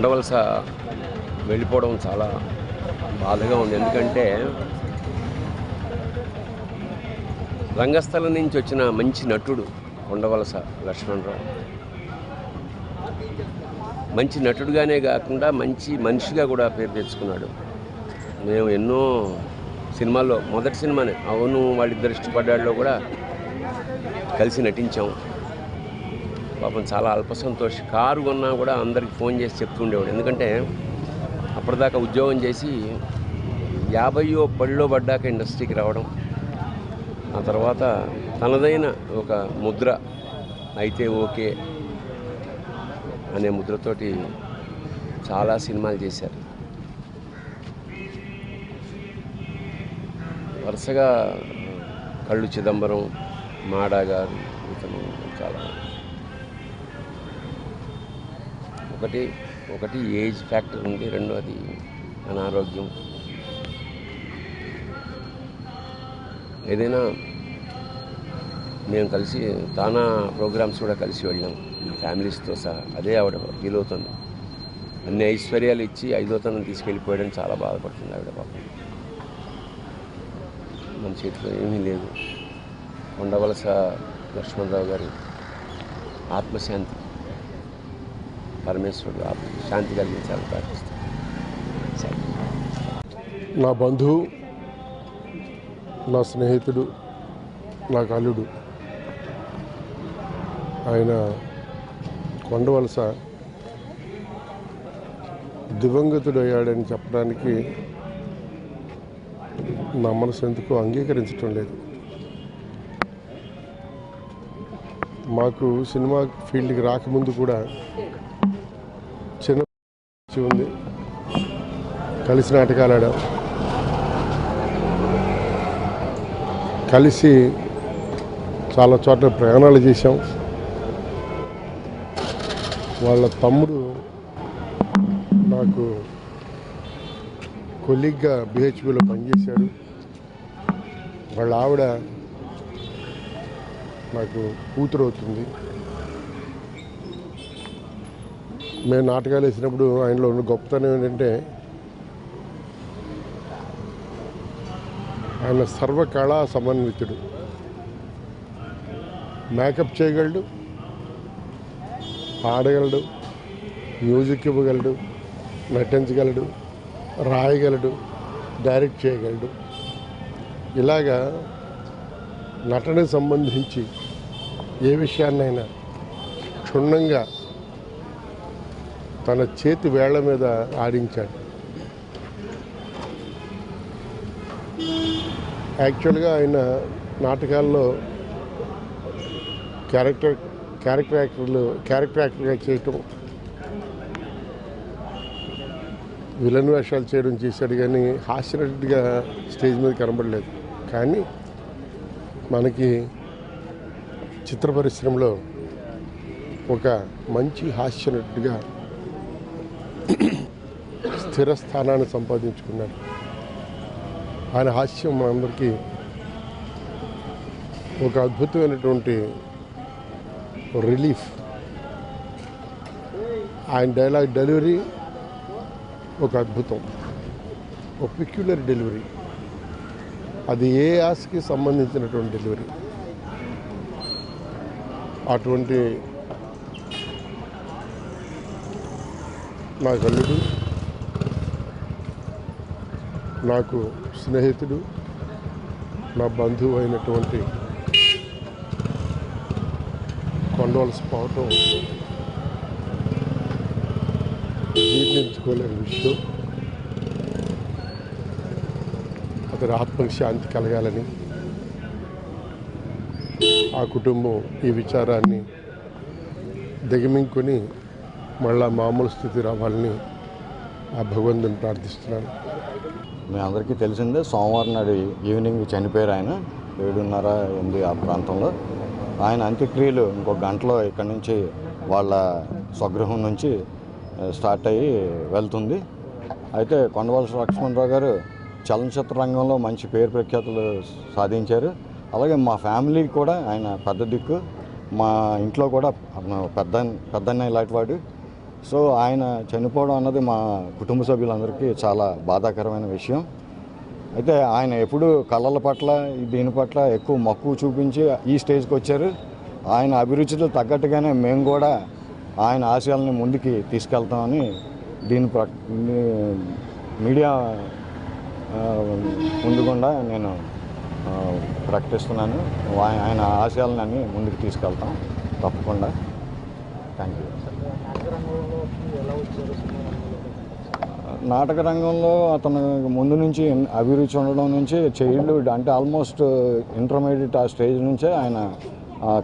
కొండవలస వెళ్ళిపోవడం చాలా బాధగా ఉంది. ఎందుకంటే రంగస్థలం నుంచి వచ్చిన మంచి నటుడు కొండవలస లక్ష్మణరావు. మంచి నటుడుగానే కాకుండా మంచి మనిషిగా కూడా పేరు తెచ్చుకున్నాడు. మేము ఎన్నో సినిమాల్లో మొదటి సినిమానే అవును వాళ్ళిద్దరు ఇష్టపడ్డాడులో కూడా కలిసి నటించాం. పాపం చాలా అల్ప సంతోష్. కారు కొన్నా కూడా అందరికి ఫోన్ చేసి చెప్తుండేవాడు. ఎందుకంటే అప్పటిదాకా ఉద్యోగం చేసి 50 పడిలో పడ్డాక ఇండస్ట్రీకి రావడం, ఆ తర్వాత తనదైన ఒక ముద్ర అయితే ఓకే అనే ముద్రతోటి చాలా సినిమాలు చేశారు. వరుసగా కళ్ళు చిదంబరం, మాడా గారు, ఇతను చాలా ఒకటి ఏజ్ ఫ్యాక్టర్ ఉంది, రెండోది అనారోగ్యం. ఏదైనా మేము కలిసి తానా ప్రోగ్రామ్స్ కూడా కలిసి వెళ్ళాం ఫ్యామిలీస్తో సహా. అదే ఆవిడ ఫీల్ అవుతుంది. అన్ని ఐశ్వర్యాలు ఇచ్చి 5వ తనం తీసుకెళ్ళిపోయడం చాలా బాధపడుతుంది ఆవిడ. పాపం మన చేతిలో ఏమీ లేదు. కొండవలస లక్ష్మణరావు గారి ఆత్మశాంతి, పరమేశ్వరుడు శాంతి కలిగించాలని ప్రార్థిస్తాను. నా బంధువు, నా స్నేహితుడు, నా అల్లుడు ఆయన కొండవలస దివంగతుడు అయ్యాడని చెప్పడానికి నా మనసు ఎందుకు అంగీకరించడం లేదు. మాకు సినిమా ఫీల్డ్కి రాకముందు కూడా చిన్న ఉంది, కలిసి నాటకాలు ఆడాం, కలిసి చాలా చోట్ల ప్రయాణాలు చేశాం. వాళ్ళ తమ్ముడు నాకు కొలీగ్గా బిహెచ్పిలో పనిచేశాడు. వాళ్ళ ఆవిడ నాకు కూతురు అవుతుంది. మేము నాటకాలు వేసినప్పుడు ఆయనలో ఉన్న గొప్పతనం ఏంటంటే ఆయన సర్వకళా సమన్వితుడు. మేకప్ చేయగలడు, పాడగలడు, మ్యూజిక్ ఇవ్వగలడు, నటించగలడు, రాయగలడు, డైరెక్ట్ చేయగలడు. ఇలాగా నటనకు సంబంధించి ఏ విషయాన్నైనా క్షుణ్ణంగా తన చేతి వేళ్ల మీద ఆడించాడు. యాక్చువల్గా ఆయన నాటకాల్లో క్యారెక్టర్ యాక్టర్గా చేయటం, విలన్ వేషాలు చేయడం చేశాడు. కానీ హాస్యనటుడిగా స్టేజ్ మీద కనబడలేదు. కానీ మనకి చిత్ర పరిశ్రమలో ఒక మంచి హాస్యనటుడిగా స్థిర స్థానాన్ని సంపాదించుకున్నాడు. ఆయన హాస్యం మనందరికీ ఒక అద్భుతమైనటువంటి రిలీఫ్. ఆయన డైలాగ్ డెలివరీ ఒక అద్భుతం, ఒక పెక్యులర్ డెలివరీ. అది ఏ ఆశకి సంబంధించినటువంటి డెలివరీ. అటువంటి నా అల్లుడు, నాకు స్నేహితుడు, నా బంధువు అయినటువంటి కొండవలస పోవటం జీర్ణించుకోలేని విషయం. అతని ఆత్మకి శాంతి కలగాలని, ఆ కుటుంబం ఈ విచారాన్ని దిగమింగుకొని మళ్ళా మామూలు స్థితి రావాలని ఆ భగవంతుని ప్రార్థిస్తున్నాను. మీ అందరికీ తెలిసిందే, సోమవారం నాడు ఈవినింగ్ చనిపోయారు ఆయన. 7:30-8 ఆ ప్రాంతంలో. ఆయన అంత్యక్రియలు ఇంకొక గంటలో ఇక్కడి నుంచి వాళ్ళ స్వగృహం నుంచి స్టార్ట్ అయ్యి వెళ్తుంది. అయితే కొండవలస లక్ష్మణరావు గారు చలనచిత్ర రంగంలో మంచి పేరు ప్రఖ్యాతులు సాధించారు. అలాగే మా ఫ్యామిలీకి కూడా ఆయన పెద్ద దిక్కు. మా ఇంట్లో కూడా పెద్దన్నయ్య లాంటి వాడు. సో ఆయన చనిపోవడం అన్నది మా కుటుంబ సభ్యులందరికీ చాలా బాధాకరమైన విషయం. అయితే ఆయన ఎప్పుడు కళల పట్ల దీని పట్ల ఎక్కువ మక్కువ చూపించి ఈ స్టేజ్కి వచ్చారు. ఆయన అభిరుచులు తగ్గట్టుగానే మేము కూడా ఆయన ఆశయాలని ముందుకి తీసుకెళ్తామని మీడియా ముందుకుండా నేను ప్రకటిస్తున్నాను. ఆయన ఆశయాలను అన్నీ ముందుకు తీసుకెళ్తాం తప్పకుండా. Thank you. నాటక రంగంలో అతను ముందు నుంచి అభిరుచి ఉండడం నుంచి చైల్డ్హుడ్ అంటే ఆల్మోస్ట్ ఇంటర్మీడియట్ ఆ స్టేజ్ నుంచే ఆయన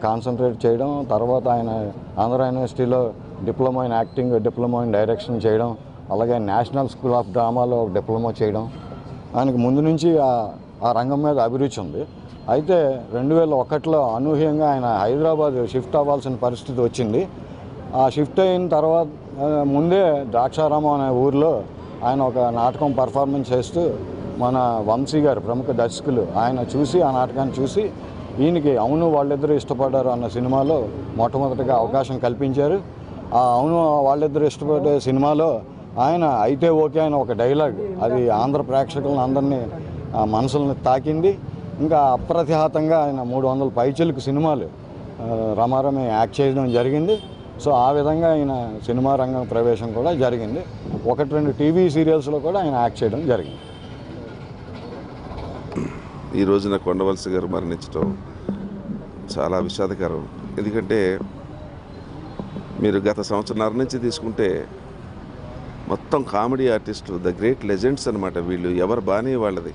కాన్సన్ట్రేట్ చేయడం, తర్వాత ఆయన ఆంధ్ర యూనివర్సిటీలో diploma in acting, diploma in direction చేయడం, అలాగే నేషనల్ స్కూల్ ఆఫ్ డ్రామాలో డిప్లొమా చేయడం. ఆయనకు ముందు నుంచి ఆ రంగం మీద అభిరుచి ఉంది. అయితే 2001లో అనూహ్యంగా ఆయన హైదరాబాద్ షిఫ్ట్ అవ్వాల్సిన పరిస్థితి వచ్చింది. ఆ షిఫ్ట్ అయిన తర్వాత ముందే ద్రాక్షారామం అనే ఊరిలో ఆయన ఒక నాటకం పర్ఫార్మెన్స్ చేస్తూ మన వంశీ గారు ప్రముఖ దర్శకులు ఆయన చూసి ఆ నాటకాన్ని చూసి ఈయనకి అవును వాళ్ళిద్దరూ ఇష్టపడ్డారు అన్న సినిమాలో మొట్టమొదటిగా అవకాశం కల్పించారు. ఆ అవును వాళ్ళిద్దరూ ఇష్టపడే సినిమాలో ఆయన అయితే ఓకే అని ఒక డైలాగ్ అది ఆంధ్ర ప్రేక్షకులను అందరినీ మనసులను తాకింది. ఇంకా అప్రతిహతంగా ఆయన 300 పైచిలకు సినిమాలు రమారమి యాక్ట్ చేయడం జరిగింది. సో ఆ విధంగా ఆయన సినిమా రంగం ప్రవేశం కూడా జరిగింది. 1-2 టీవీ సీరియల్స్లో కూడా ఆయన యాక్ట్ చేయడం జరిగింది. ఈ రోజున కొండవలస గారు మరణించడం చాలా విషాదకరం. ఎందుకంటే మీరు గత సంవత్సరంన్నర నుంచి తీసుకుంటే మొత్తం కామెడీ ఆర్టిస్టులు ద గ్రేట్ లెజెండ్స్ అనమాట. వీళ్ళు ఎవరు బాగానే వాళ్ళది.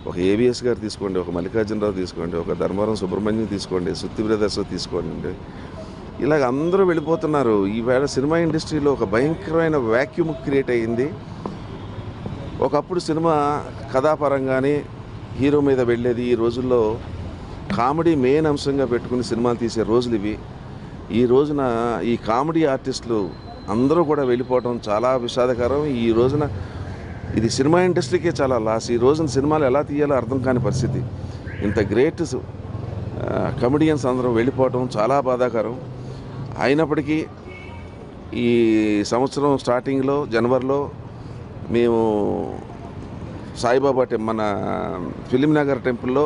ఒక ఏవిఎస్ గారు తీసుకోండి, ఒక మల్లికార్జునరావు తీసుకోండి, ఒక ధర్మవరం సుబ్రహ్మణ్యం తీసుకోండి, సుత్తి బ్రదర్స్ తీసుకోండి, ఇలాగ అందరూ వెళ్ళిపోతున్నారు. ఈవేళ సినిమా ఇండస్ట్రీలో ఒక భయంకరమైన వ్యాక్యూమ్ క్రియేట్ అయ్యింది. ఒకప్పుడు సినిమా కథాపరంగానే హీరో మీద వెళ్ళేది. ఈ రోజుల్లో కామెడీ మెయిన్ అంశంగా పెట్టుకుని సినిమాలు తీసే రోజులు ఇవి. ఈ రోజున ఈ కామెడీ ఆర్టిస్టులు అందరూ కూడా వెళ్ళిపోవడం చాలా విషాదకరం. ఈ రోజున ఇది సినిమా ఇండస్ట్రీకే చాలా లాస్. ఈ రోజున సినిమాలు ఎలా తీయాలో అర్థం కాని పరిస్థితి. ఇంత గ్రేట్ కమెడియన్స్ అందరూ వెళ్ళిపోవడం చాలా బాధాకరం. అయినప్పటికీ ఈ సంవత్సరం స్టార్టింగ్లో జనవరిలో మేము సాయిబాబా మన ఫిలిం నగర్ టెంపుల్లో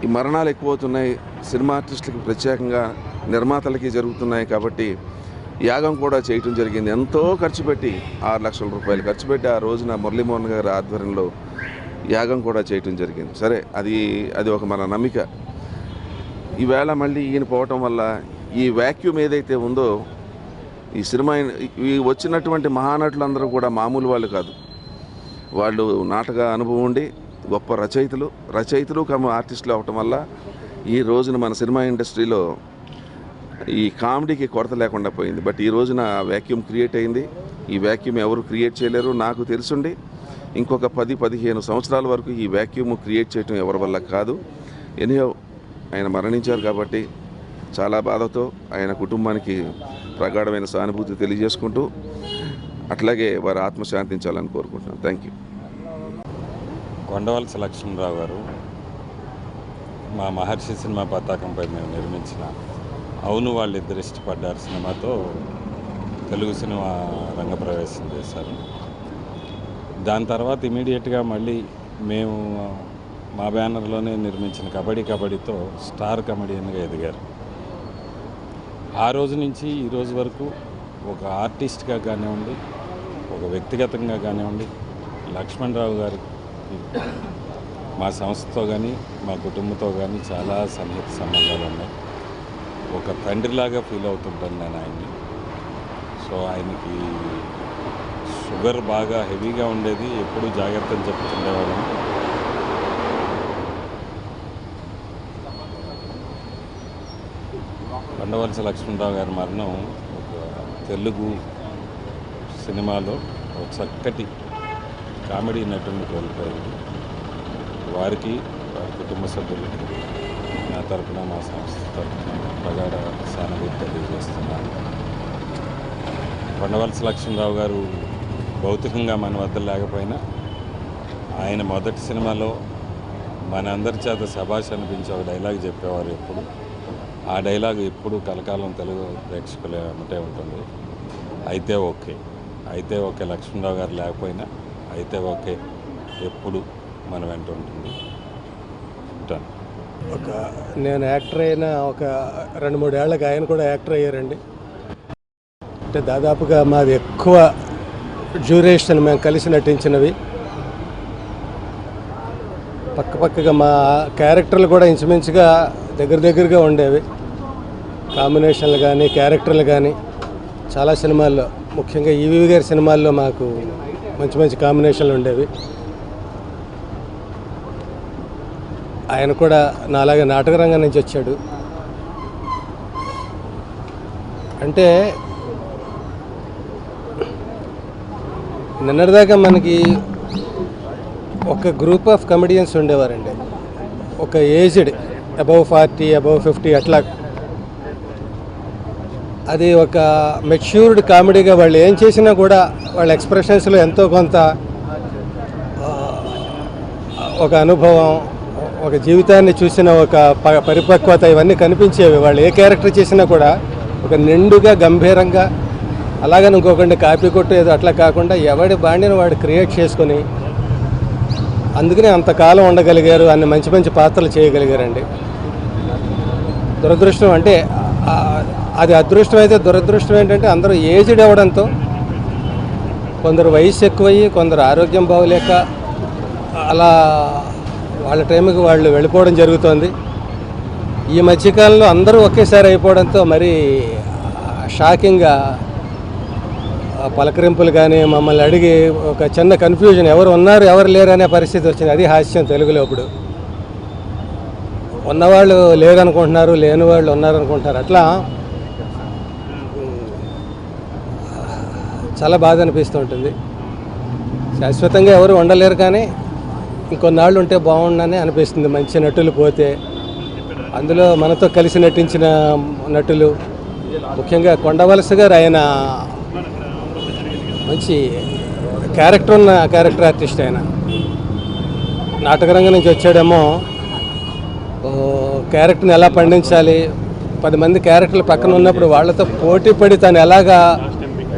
ఈ మరణాలు ఎక్కువవుతున్నాయి, సినిమా ఆర్టిస్టులకి ప్రత్యేకంగా నిర్మాతలకి జరుగుతున్నాయి కాబట్టి యాగం కూడా చేయటం జరిగింది. ఎంతో ఖర్చు పెట్టి 6 లక్షల రూపాయలు ఖర్చు పెట్టి ఆ రోజున మురళీమోహన్ గారి ఆధ్వర్యంలో యాగం కూడా చేయటం జరిగింది. సరే, అది ఒక మన నమ్మిక. ఈవేళ మళ్ళీ ఈయన పోవటం వల్ల ఈ వ్యాక్యూమ్ ఏదైతే ఉందో ఈ సినిమా ఈ వచ్చినటువంటి మహానటులందరూ కూడా మామూలు వాళ్ళు కాదు. వాళ్ళు నాటక అనుభవం ఉండి గొప్ప రచయితలు కమ ఆర్టిస్టులు అవటం వల్ల ఈ రోజున మన సినిమా ఇండస్ట్రీలో ఈ కామెడీకి కొరత లేకుండా పోయింది. బట్ ఈ రోజున వ్యాక్యూమ్ క్రియేట్ అయింది. ఈ వ్యాక్యూమ్ ఎవరు క్రియేట్ చేయలేరు. నాకు తెలుసుండి ఇంకొక 10-15 సంవత్సరాల వరకు ఈ వ్యాక్యూమ్ క్రియేట్ చేయటం ఎవరి వల్ల కాదు. ఎనీహౌ ఆయన మరణించారు కాబట్టి చాలా బాధతో ఆయన కుటుంబానికి ప్రగాఢమైన సానుభూతి తెలియజేసుకుంటూ అట్లాగే వారి ఆత్మశాంతించాలని కోరుకుంటున్నాను. Thank you. కొండవలస లక్ష్మణరావు గారు మా మహర్షి సినిమా పతాకంపై మేము నిర్మించిన అవును వాళ్ళిద్దరు ఇష్టపడ్డారు సినిమాతో తెలుగు సినిమా రంగప్రవేశం చేశారు. దాని తర్వాత ఇమీడియట్గా మళ్ళీ మేము మా బ్యానర్లోనే నిర్మించిన కబడ్డీతో స్టార్ కమెడియన్గా ఎదిగారు. ఆ రోజు నుంచి ఈ రోజు వరకు ఒక ఆర్టిస్ట్గా కానివ్వండి, ఒక వ్యక్తిగతంగా కానివ్వండి, లక్ష్మణరావు గారికి మా సంస్థతో కానీ మా కుటుంబంతో కానీ చాలా సన్నిహిత సంబంధాలు ఉన్నాయి. ఒక తండ్రిలాగా ఫీల్ అవుతుంటాను నేను ఆయన్ని. సో ఆయనకి షుగర్ బాగా హెవీగా ఉండేది, ఎప్పుడు జాగ్రత్తలు చెప్తుండేవాళ్ళం. కొండవలస లక్ష్మణరావు గారి మరణం ఒక తెలుగు సినిమాలో ఒక చక్కటి కామెడీ నటుని కోల్పోయింది. వారికి వారి కుటుంబ సభ్యులకి నా తరపున మా సంస్థ తరపున ప్రగాఢ సానుభూతి తెలియజేస్తున్నాను. కొండవలస లక్ష్మణరావు గారు భౌతికంగా మన వద్ద లేకపోయినా ఆయన మొదటి సినిమాలో మన అందరి చేత శభాష్ అనిపించే ఒక డైలాగ్ చెప్పేవారు ఎప్పుడు. ఆ డైలాగ్ ఎప్పుడు కలకాలం తెలుగు ప్రేక్షకులు ఏమంటే ఉంటుంది. అయితే ఓకే, అయితే ఓకే, లక్ష్మణరావు గారు లేకపోయినా అయితే ఓకే ఎప్పుడు మన వెంట ఉంటుంది. ఉంటాను. నేను యాక్టర్ అయిన ఒక 2-3 ఏళ్ళకి ఆయన కూడా యాక్టర్ అయ్యారండి. అంటే దాదాపుగా మాది ఎక్కువ డ్యూరేషన్ మేము కలిసి నటించినవి. పక్కగా మా క్యారెక్టర్లు కూడా ఇంచుమించుగా దగ్గరగా ఉండేవి. కాంబినేషన్లు కానీ క్యారెక్టర్లు కానీ చాలా సినిమాల్లో, ముఖ్యంగా ఈవీవి గారి సినిమాల్లో మాకు మంచి కాంబినేషన్లు ఉండేవి. ఆయన కూడా నాలాగే నాటక రంగం నుంచి వచ్చాడు. అంటే నిన్నటిదాకా మనకి ఒక గ్రూప్ ఆఫ్ కమెడియన్స్ ఉండేవారండి. ఒక ఏజ్డ్ అబవ్ 40, అబవ్ 50 అట్లా. అది ఒక మెచ్యూర్డ్ కామెడీగా వాళ్ళు ఏం చేసినా కూడా వాళ్ళ ఎక్స్ప్రెషన్స్లో ఎంతో కొంత ఒక అనుభవం, ఒక జీవితాన్ని చూసిన ఒక పరిపక్వత ఇవన్నీ కనిపించేవి. వాళ్ళు ఏ క్యారెక్టర్ చేసినా కూడా ఒక నిండుగా గంభీరంగా, అలాగని ఇంకొకటి కాపీ కొట్టు ఏదో అట్లా కాకుండా ఎవడి బాండిని వాడు క్రియేట్ చేసుకొని అందుకనే అంతకాలం ఉండగలిగారు, అన్ని మంచి పాత్రలు చేయగలిగారండి. దురదృష్టం అంటే అది అదృష్టం అయితే, దురదృష్టం ఏంటంటే అందరూ ఏజ్డ్ అవ్వడంతో కొందరు వయసు ఎక్కువయ్యి, కొందరు ఆరోగ్యం బాగోలేక అలా వాళ్ళ టైంకి వాళ్ళు వెళ్ళిపోవడం జరుగుతోంది. ఈ మధ్యకాలంలో అందరూ ఒకేసారి అయిపోవడంతో మరి షాకింగ్గా పలకరింపులు కానీ మమ్మల్ని అడిగి ఒక చిన్న కన్ఫ్యూజన్, ఎవరు ఉన్నారు ఎవరు లేరు అనే పరిస్థితి వచ్చింది. అది హాస్యం తెలుగులో. ఇప్పుడు ఉన్నవాళ్ళు లేరనుకుంటున్నారు, లేని వాళ్ళు ఉన్నారనుకుంటున్నారు. అట్లా చాలా బాధ అనిపిస్తూ ఉంటుంది. శాశ్వతంగా ఎవరు ఉండలేరు, కానీ ఇంకొన్నాళ్ళు ఉంటే బాగుండని అనిపిస్తుంది. మంచి నటులు పోతే, అందులో మనతో కలిసి నటించిన నటులు, ముఖ్యంగా కొండవలస గారు, ఆయన మంచి క్యారెక్టర్ ఆర్టిస్ట్. ఆయన నాటకరంగం నుంచి వచ్చాడేమో, క్యారెక్టర్ని ఎలా పండించాలి, 10 మంది క్యారెక్టర్లు పక్కన ఉన్నప్పుడు వాళ్ళతో పోటీ పడి తను ఎలాగా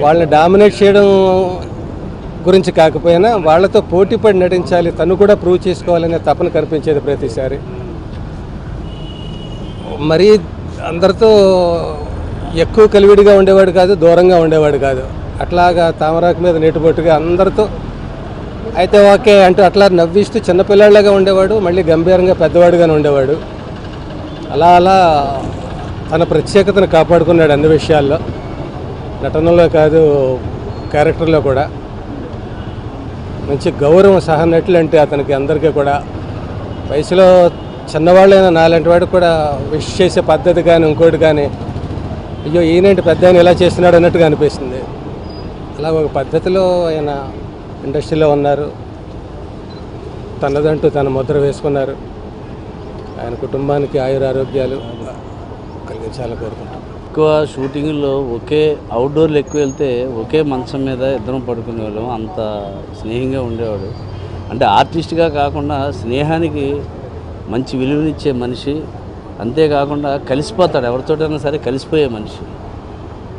వాళ్ళని డామినేట్ చేయడం గురించి కాకపోయినా వాళ్ళతో పోటీ పడి నటించాలి, తను కూడా ప్రూవ్ చేసుకోవాలనే తపన కనిపించేది ప్రతిసారి. మరీ అందరితో ఎక్కువ కలివిడిగా ఉండేవాడు కాదు, దూరంగా ఉండేవాడు కాదు. అట్లాగా తామరాకు మీద నీటిబొట్టుగా అందరితో అయితే ఓకే అంటూ అట్లా నవ్విస్తూ చిన్నపిల్లాడిలాగా ఉండేవాడు, మళ్ళీ గంభీరంగా పెద్దవాడుగానే ఉండేవాడు. అలా తన ప్రత్యేకతను కాపాడుకున్నాడు అన్ని విషయాల్లో, నటనలో కాదు క్యారెక్టర్లో కూడా. మంచి గౌరవం సహనట్లు అంటే అతనికి అందరికీ కూడా. వయసులో చిన్నవాళ్ళైనా నాలాంటి వాడికి కూడా విష్ చేసే పద్ధతి కానీ ఇంకోటి కానీ, అయ్యో ఈయనేంటి పెద్ద ఆయన ఇలా చేస్తున్నాడు అన్నట్టుగా అనిపిస్తుంది. అలా ఒక పద్ధతిలో ఆయన ఇండస్ట్రీలో ఉన్నారు, తనదంటూ తన ముద్ర వేసుకున్నారు. ఆయన కుటుంబానికి ఆయురారోగ్యాలు కలిగించాలని కోరుకుంటాం. ఎక్కువ షూటింగ్లో ఒకే అవుట్డోర్లు ఎక్కువ వెళ్తే ఒకే మంచం మీద ఇద్దరం పడుకునేవాళ్ళం. అంత స్నేహంగా ఉండేవాడు. అంటే ఆర్టిస్ట్గా కాకుండా స్నేహానికి మంచి విలువనిచ్చే మనిషి. అంతేకాకుండా కలిసిపోతాడు, ఎవరితోటైనా సరే కలిసిపోయే మనిషి.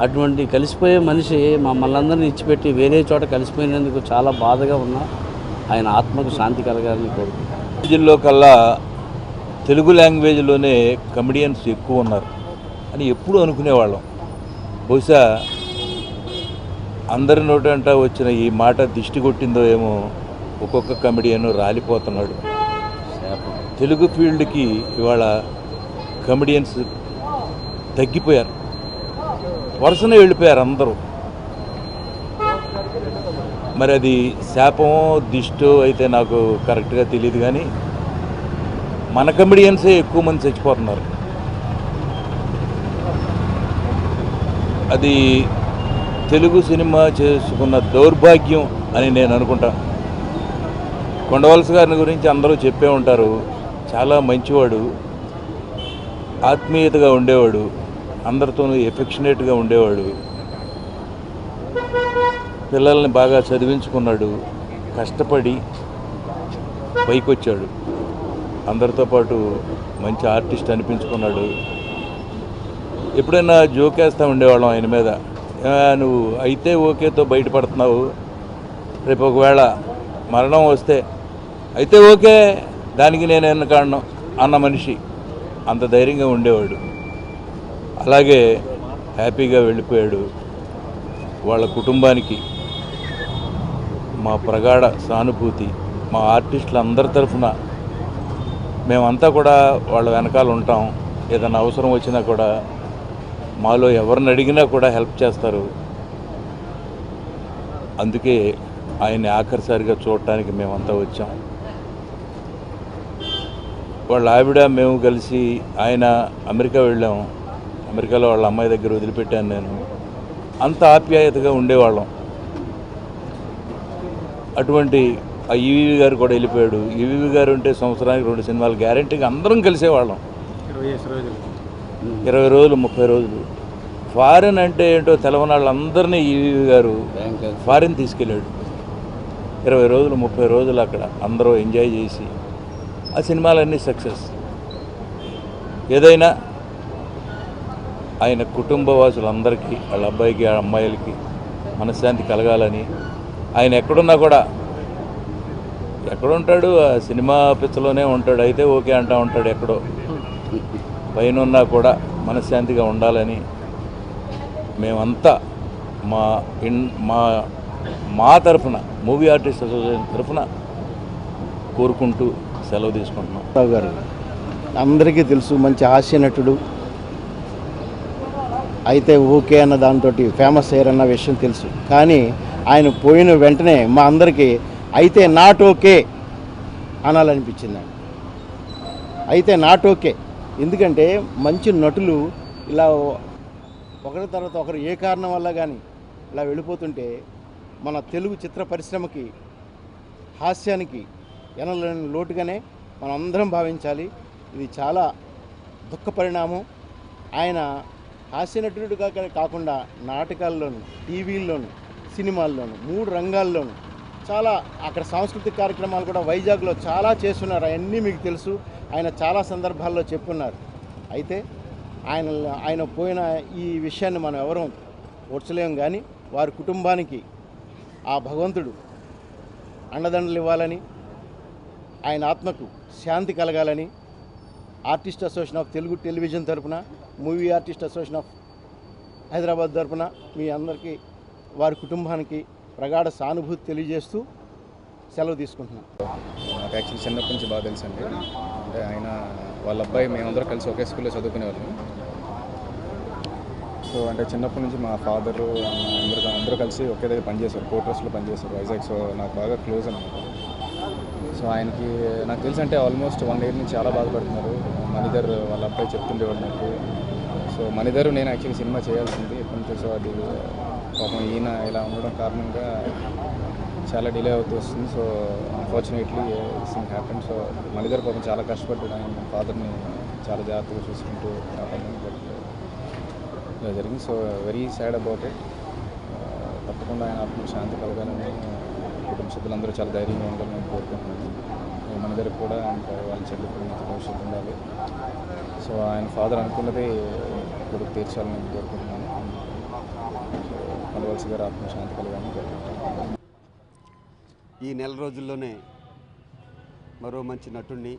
అటువంటి కలిసిపోయే మనిషి మమ్మల్ని అందరినీ ఇచ్చిపెట్టి వేరే చోట కలిసిపోయినందుకు చాలా బాధగా ఉన్నా ఆయన ఆత్మకు శాంతి కలగాలని కోరుకుంటున్నాను. లాంగ్వేజ్లో కల్లా తెలుగు లాంగ్వేజ్లోనే కమెడియన్స్ ఎక్కువ ఉన్నారు అని ఎప్పుడూ అనుకునేవాళ్ళం. బహుశా అందరి నోటంట వచ్చిన ఈ మాట దిష్టి కొట్టిందో ఏమో, ఒక్కొక్క కమెడియన్ రాలిపోతున్నాడు. తెలుగు ఫీల్డ్కి ఇవాళ కమెడియన్స్ తగ్గిపోయారు, వరుసనే వెళ్ళిపోయారు అందరూ. మరి అది శాపమో దిష్టో అయితే నాకు కరెక్ట్గా తెలియదు, కానీ మన కమెడియన్సే ఎక్కువ మంది చచ్చిపోతున్నారు. అది తెలుగు సినిమా చేసుకున్న దౌర్భాగ్యం అని నేను అనుకుంటాను. కొండవలస గారిని గురించి అందరూ చెప్పే ఉంటారు, చాలా మంచివాడు, ఆత్మీయతగా ఉండేవాడు, అందరితోనూ ఎఫెక్షనేట్గా ఉండేవాడు, పిల్లల్ని బాగా చదివించుకున్నాడు, కష్టపడి పైకొచ్చాడు, అందరితో పాటు మంచి ఆర్టిస్ట్ అనిపించుకున్నాడు. ఎప్పుడైనా జోకేస్తూ ఉండేవాళ్ళం ఆయన మీద, నువ్వు అయితే ఓకేతో బయటపడుతున్నావు, రేపు ఒకవేళ మరణం వస్తే అయితే ఓకే దానికి నేను ఎన్నకాడను అన్న మనిషి, అంత ధైర్యంగా ఉండేవాడు. అలాగే హ్యాపీగా వెళ్ళిపోయాడు. వాళ్ళ కుటుంబానికి మా ప్రగాఢ సానుభూతి, మా ఆర్టిస్టులు అందరి తరఫున మేమంతా కూడా వాళ్ళ వెనకాల ఉంటాం. ఏదైనా అవసరం వచ్చినా కూడా మాలో ఎవరిని అడిగినా కూడా హెల్ప్ చేస్తారు. అందుకే ఆయన్ని ఆఖరిసారిగా చూడటానికి మేమంతా వచ్చాం. వాళ్ళ ఆవిడ మేము కలిసి ఆయన అమెరికా వెళ్ళాము. అమెరికాలో వాళ్ళ అమ్మాయి దగ్గర వదిలిపెట్టాను నేను. అంత ఆప్యాయతగా ఉండేవాళ్ళం. అటువంటి ఆ ఈవీవి గారు కూడా వెళ్ళిపోయాడు. ఈవీవి గారు ఉంటే సంవత్సరానికి 2 సినిమాలు గ్యారెంటీగా అందరం కలిసేవాళ్ళం. 20 రోజులు 30 రోజులు. ఫారిన్ అంటే ఏంటో తెలవని వాళ్ళందరినీ ఈవీవి గారు ఫారిన్ తీసుకెళ్ళాడు. 20 రోజులు 30 రోజులు అక్కడ అందరూ ఎంజాయ్ చేసి ఆ సినిమాలన్నీ సక్సెస్. ఏదైనా ఆయన కుటుంబ వాసులందరికీ, వాళ్ళ అబ్బాయికి వాళ్ళ అమ్మాయిలకి మనశ్శాంతి కలగాలని, ఆయన ఎక్కడున్నా కూడా, ఎక్కడుంటాడు ఆ సినిమా పిచ్చలోనే ఉంటాడు, అయితే ఓకే అంటూ ఉంటాడు. ఎక్కడో పైన ఉన్నా కూడా మనశ్శాంతిగా ఉండాలని మేమంతా మా తరఫున, మూవీ ఆర్టిస్ట్ అసోసియేషన్ తరఫున కోరుకుంటూ సెలవు తీసుకుంటున్నాం. రావు గారు అందరికీ తెలుసు, మంచి హాస్య నటుడు. అయితే ఓకే అన్న దాంతో ఫేమస్ అయ్యారన్న విషయం తెలుసు. కానీ ఆయన పోయిన వెంటనే మా అందరికీ అయితే నాట్ ఓకే అనాలనిపించింది. అయితే నాట్ ఓకే. ఎందుకంటే మంచి నటులు ఇలా ఒకరి తర్వాత ఒకరు ఏ కారణం వల్ల కానీ ఇలా వెళ్ళిపోతుంటే మన తెలుగు చిత్ర పరిశ్రమకి, హాస్యానికి ఎనలేని లోటుగానే మనం అందరం భావించాలి. ఇది చాలా దుఃఖ పరిణామం. ఆయన హాస్య నటుడుగా కాకుండా నాటకాల్లోనూ, టీవీల్లోనూ, సినిమాల్లోనూ, 3 రంగాల్లోనూ చాలా అక్కడ సాంస్కృతిక కార్యక్రమాలు కూడా వైజాగ్లో చాలా చేస్తున్నారు. అవన్నీ మీకు తెలుసు. ఆయన చాలా సందర్భాల్లో చెప్పున్నారు. అయితే ఆయన పోయిన ఈ విషయాన్ని మనం ఎవరూ ఓడ్చలేం. కానీ వారి కుటుంబానికి ఆ భగవంతుడు అండదండలు ఇవ్వాలని, ఆయన ఆత్మకు శాంతి కలగాలని artist association of Telugu television తరపున, movie artist association of Hyderabad తరపున మీ అందరికీ, వారి కుటుంబానికి ప్రగాఢ సానుభూతి తెలియజేస్తూ సెలవు తీసుకుంటున్నాను. నాకు యాక్చువల్లీ చిన్నప్పటి నుంచి బాగా తెలుసు అండి. అంటే ఆయన వాళ్ళ అబ్బాయి మేమందరం కలిసి ఒకే స్కూల్లో చదువుకునేవాళ్ళం. సో అంటే చిన్నప్పటి నుంచి మా ఫాదరు అందరూ కలిసి ఒకే దగ్గర పనిచేశారు, కోర్టర్స్లో పనిచేశారు వైజాగ్. సో నాకు బాగా క్లోజ్ అనమాట. సో ఆయనకి నాకు తెలిసి అంటే ఆల్మోస్ట్ 1 ఇయర్ నుంచి చాలా బాధపడుతున్నారు. మణిధర్ వాళ్ళ అబ్బాయి చెప్తుండేవాడు నాకు. సో మణిధర్ నేను యాక్చువల్లీ సినిమా చేయాల్సింది ఎప్పటి నుంచో. సో అది పాపం ఈయన ఇలా ఉండడం కారణంగా చాలా డిలే అవుతూ వస్తుంది. So unfortunately thing happen. So Manidhar పాపం చాలా కష్టపడ్డాడు. ఆయన ఫాదర్ని చాలా జాగ్రత్తగా చూసుకుంటూ ఇలా జరిగింది. So very sad about it. తప్పకుండా ఆయన ఆత్మకు శాంతి కలగాలని, కుటుంబ సభ్యులందరూ చాలా ధైర్యంగా ఉండాలని నేను కోరుకుంటున్నాను. మన దగ్గర కూడా ఇంకా వాళ్ళ చెల్లి కూడా మంచి భవిష్యత్తు ఉండాలి. సో ఆయన ఫాదర్ అనుకున్నది కొడుకు తీర్చాలని నేను కోరుకుంటున్నాను. సో కొండవలసి గారు ఆత్మశాంతి కలగాలని కోరుకుంటున్నాను. ఈ నెల రోజుల్లోనే మరో మంచి నటుడిని,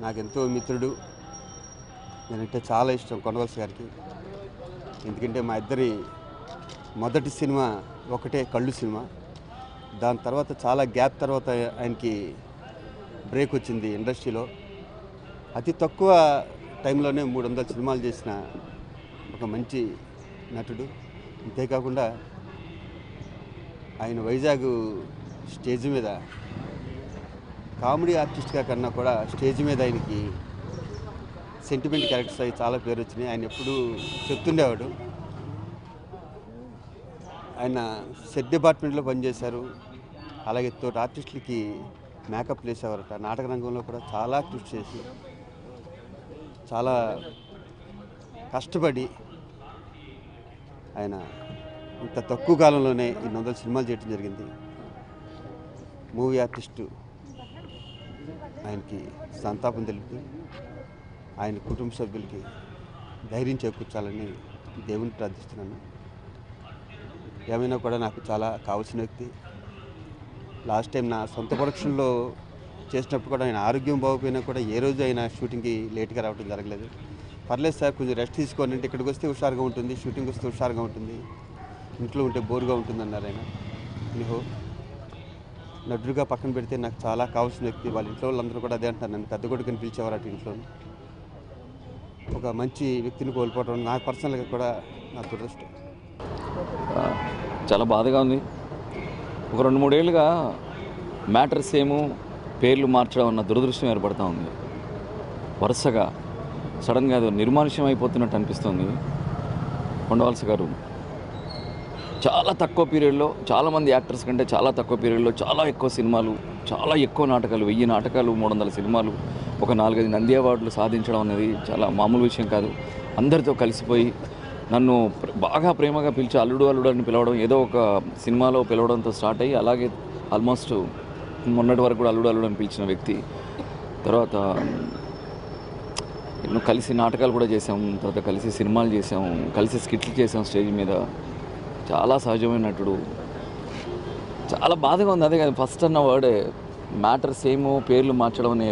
నాకెంతో మిత్రుడు, నేనంటే చాలా ఇష్టం కొండవలసి గారికి. ఎందుకంటే మా ఇద్దరి మొదటి సినిమా ఒకటే కళ్ళు సినిమా. దాని తర్వాత చాలా గ్యాప్ తర్వాత ఆయనకి బ్రేక్ వచ్చింది ఇండస్ట్రీలో. అతి తక్కువ టైంలోనే 300 సినిమాలు చేసిన ఒక మంచి నటుడు. అంతేకాకుండా ఆయన వైజాగ్ స్టేజ్ మీద కామెడీ ఆర్టిస్ట్గా కన్నా కూడా స్టేజ్ మీద ఆయనకి సెంటిమెంట్ క్యారెక్టర్స్ అవి చాలా పేరు వచ్చినాయి. ఆయన ఎప్పుడూ చెప్తుండేవాడు. ఆయన సెట్ డిపార్ట్మెంట్లో పనిచేశారు. అలాగే తోటి ఆర్టిస్టులకి మేకప్ వేసేవారట. నాటక రంగంలో కూడా చాలా కృషి చేసి చాలా కష్టపడి ఆయన ఇంత తక్కువ కాలంలోనే 200 సినిమాలు చేయడం జరిగింది. మూవీ ఆర్టిస్టు ఆయనకి సంతాపం తెలుపుతూ ఆయన కుటుంబ సభ్యులకి ధైర్యం చేకూర్చాలని దేవుని ప్రార్థిస్తున్నాను. ఏమైనా కూడా నాకు చాలా కావాల్సిన వ్యక్తి. లాస్ట్ టైం నా సొంత ప్రొడక్షన్లో చేసినప్పుడు కూడా ఆయన ఆరోగ్యం బాగోపోయినా కూడా ఏ రోజు ఆయన షూటింగ్కి లేట్గా రావడం జరగలేదు. పర్లేదు సార్, కొంచెం రెస్ట్ తీసుకోండి అంటే ఇక్కడికి వస్తే హుషారుగా ఉంటుంది, షూటింగ్ వస్తే హుషారుగా ఉంటుంది, ఇంట్లో ఉంటే బోరుగా ఉంటుంది అన్నారు ఆయన. ఎనిహో నటుడుగా పక్కన పెడితే నాకు చాలా కావాల్సిన వ్యక్తి. వాళ్ళ ఇంట్లో వాళ్ళందరూ కూడా అదే అంటారు, నన్ను పెద్ద కొడుకుని పిలిచేవారు అటు ఇంట్లో. ఒక మంచి వ్యక్తిని కోల్పోవడం నాకు పర్సనల్గా కూడా నా దురదృష్టం. చాలా బాధగా ఉంది. ఒక 2-3 ఏళ్ళుగా మ్యాటర్స్ ఏమో పేర్లు మార్చడం అన్న దురదృష్టం ఏర్పడుతూ ఉంది. వరుసగా సడన్గా అది నిర్మానుష్యం అయిపోతున్నట్టు అనిపిస్తుంది. కొండవలస గారు చాలా తక్కువ పీరియడ్లో, చాలామంది యాక్టర్స్ కంటే చాలా తక్కువ పీరియడ్లో చాలా ఎక్కువ సినిమాలు, చాలా ఎక్కువ నాటకాలు, 1000 నాటకాలు, 300 సినిమాలు, ఒక 4-5 నంది అవార్డులు సాధించడం అనేది చాలా మామూలు విషయం కాదు. అందరితో కలిసిపోయి నన్ను బాగా ప్రేమగా పిలిచి అల్లుడు అల్లుడు అని పిలవడం, ఏదో ఒక సినిమాలో పిలవడంతో స్టార్ట్ అయ్యి అలాగే ఆల్మోస్ట్ మొన్నటి వరకు కూడా అల్లుడు అల్లుడు అని పిలిచిన వ్యక్తి. తర్వాత ఎన్నో కలిసి నాటకాలు కూడా చేసాం, తర్వాత కలిసి సినిమాలు చేసాం, కలిసి స్కిట్లు చేసాం స్టేజ్ మీద. చాలా సహజమైన నటుడు. చాలా బాధగా ఉంది. అదే కాదు, ఫస్ట్ అన్న వర్డే మ్యాటర్స్ ఏమో పేర్లు మార్చడం అనే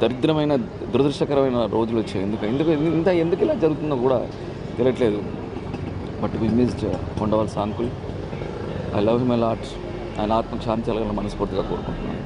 దరిద్రమైన దురదృష్టకరమైన రోజులు వచ్చాయి. ఎందుకు ఇలా జరుగుతుందో కూడా తెలియట్లేదు. But we missed Kondavalasa uncle. I love him a lot. ఆయన ఆత్మకు శాంతి కలగాలని మనస్ఫూర్తిగా కోరుకుంటున్నాను.